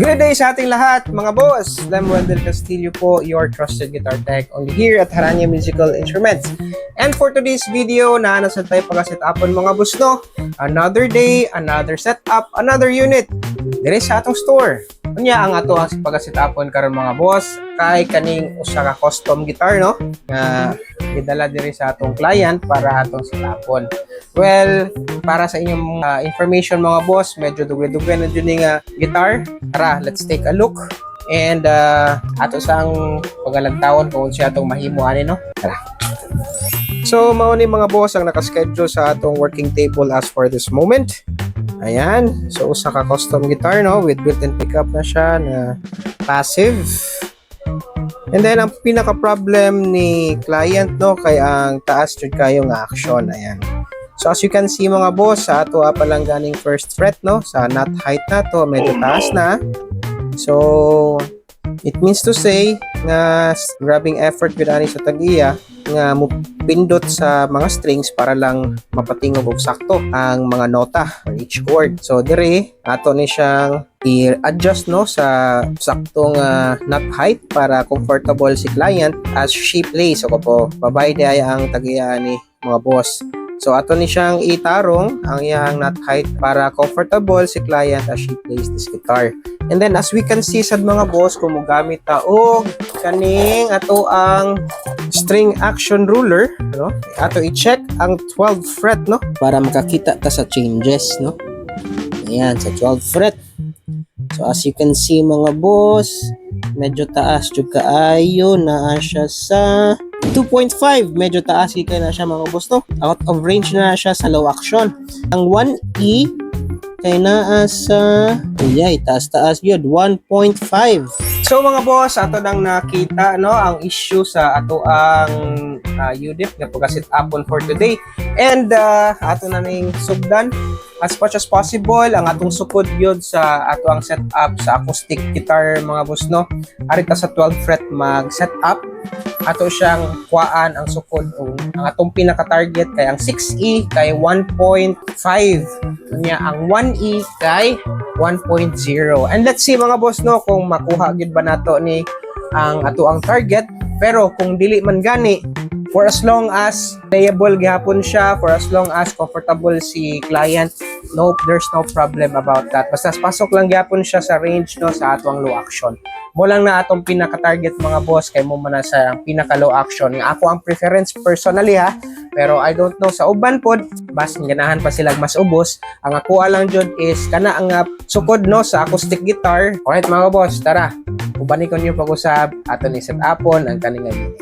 Good day sa ating lahat, mga boss! Lem Wendell Castillo po, your trusted guitar tech, only here at Harania Musical Instruments. And for today's video, naanasan tayo pag-setupon mga boss, no? Another day, another setup, another unit. Dire sa atong store. Kunya ang ato ang pag-setupon karon mga boss, kay kaning usa ka custom guitar, no? Nga gidala dire sa atong client para atong setupon. Well, para sa inyong information mga boss, medyo dugay-dugay na dyan nga guitar. Tara, let's take a look. And ato sang pagalagtawon kung siya itong mahimo ani, no? Tara. So, mao ni mga boss ang nakaschedule sa atong working table as for this moment. Ayan. So, usa ka custom guitar, no? With built-in pickup na siya na passive. And then, ang pinaka-problem ni client, no? Kay ang taas jud kayo nga action. Ayan. So as you can see mga boss, sa ato palang ganing first fret, no, sa knot height na to medyo taas na. So it means to say nga grabbing effort gud ani sa tag-iya nga pindot sa mga strings para lang mapatingog og sakto ang mga nota or each chord. So dire ato ni siyang i-adjust, no, sa saktong knot height para comfortable si client as she plays. So po babay daya ang tag-iya ni mga boss. So ato ni siyang itarong ang iyang knot height para comfortable si client as she plays this guitar. And then as we can see sa mga boss, kung mogamit ta og kaning ato ang string action ruler, no? Ato i-check ang 12th fret, no, para makakita ta sa changes, no. Ayan, sa 12th fret. So as you can see mga boss, medyo taas jud kaayo na siya sa 2.5, medyo taas kay na siya mga boss, no? Out of range na siya sa low action. Ang 1E kay naa sa taas yun, 1.5. So mga boss, ato nang nakita, no, ang issue sa ato ang unit nga pag-set upon for today. And ato na ning sugdan as much as possible ang atong sukod yun sa ato ang setup sa acoustic guitar mga boss, no. Arita sa 12th fret mag setup ato siyang kuhaan ang sukod ang atong pinaka-target kay ang 6E kay 1.5 nya ang 1E kay 1.0. And let's see mga boss, no, kung makuha gid ba nato ni ang ato ang target. Pero kung dili man gani, for as long as playable gihapon siya, for as long as comfortable si client, no, there's no problem about that. Basta pasok lang gihapon siya sa range, no, sa ato ang low action. Mo lang na atong pinaka-target mga boss kay mo man na sa pinaka-low action. Nga ako ang preference personally, ha. Pero I don't know sa uban pod, bas ganahan pa sila mas ubos. Ang ako lang jud is kana ang sukod, no, sa acoustic guitar. Alright mga boss, tara. Ubanikon niyo pag-usab ato ni set upon ang kaning unit.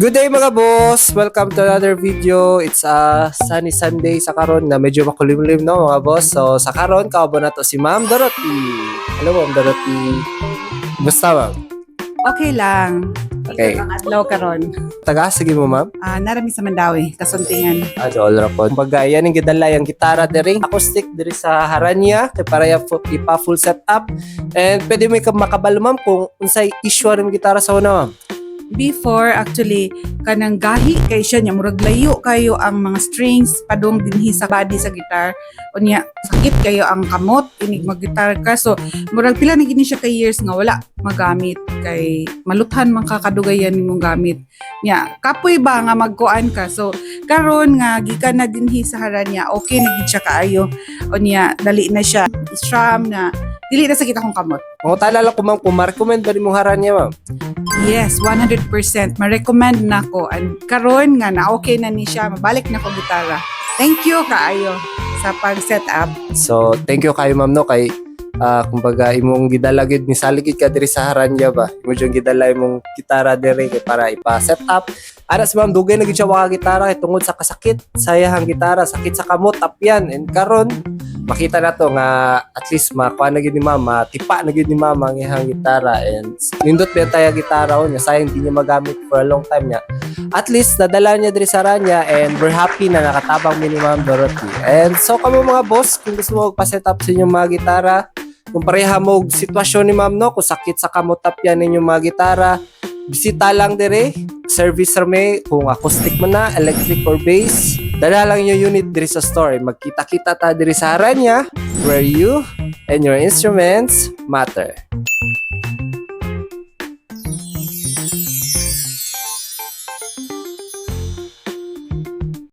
Good day mga boss! Welcome to another video. It's a sunny Sunday sa karon na medyo makulimlim, no mga boss. So sa karon kaabo na to si Ma'am Dorothy. Hello Ma'am Dorothy. Basta ma'am? Okay lang. Okay. Ang adlaw karon. Taga sige mo ma'am. Narami sa Mandawi, Kasuntingan. All rapod. Kumbaga yan ang gidala yung gitara diri. Acoustic diri sa Harania kay para ipa full setup. And pwede mo makabalo ma'am kung unsay issue rin gitara sa una ma'am. Before, actually, kanang gahi kay siya niya, murag layo kayo ang mga strings, padong dinhi sa body sa gitar. O niya, sakit kayo ang kamot, inig mag-gitar ka. So, murag pila na gini siya kay years nga wala magamit. Kay maluthan man kakadugayan nimong gamit. Niya, kapoy ba nga magkuan ka? So, karon nga, gikan na dinhi sa Harania, okay na gid siya kaayo. O niya, dali na siya. Strum na dili na sa kita kong kamot. Kung talala ko ma'am, kung ma-recommend ba rin mong haranya ma'am? Yes, 100%. Ma-recommend na ko. And karon nga na okay na ni siya, mabalik na ko gitara. Thank you kaayo sa pag-set up. So, thank you kayo ma'am no kay kumbaga imong gidala gid ni saligid ka diri sa haranya ba. Imo jung gidala imong gitara diri kay para ipa-set up. Ara si ma'am dugay na gid siya waka gitara kay tungod sa kasakit. Sayahang gitara, sakit sa kamot tapyan. And karon makita na to nga at least makuha na gid ni ma'am, tipa na gid ni ma'am ang iyang gitara and nindot ba tayo gitara on niya sayang di niya magamit for a long time niya. At least nadala niya diri sa haranya and we're happy na nakatabang mi ni Ma'am Dorothy. And so kamo mga boss, kung gusto mo magpa-set up sa inyong mga gitara, kung pareha mo og sitwasyon ni ma'am no, kung sakit sa kamot tapyan ninyong mga gitara, bisita lang dire, service rame kung acoustic man na, electric or bass. Dala lang yung unit diri sa store. Magkita-kita ta diri sa haranya where you and your instruments matter.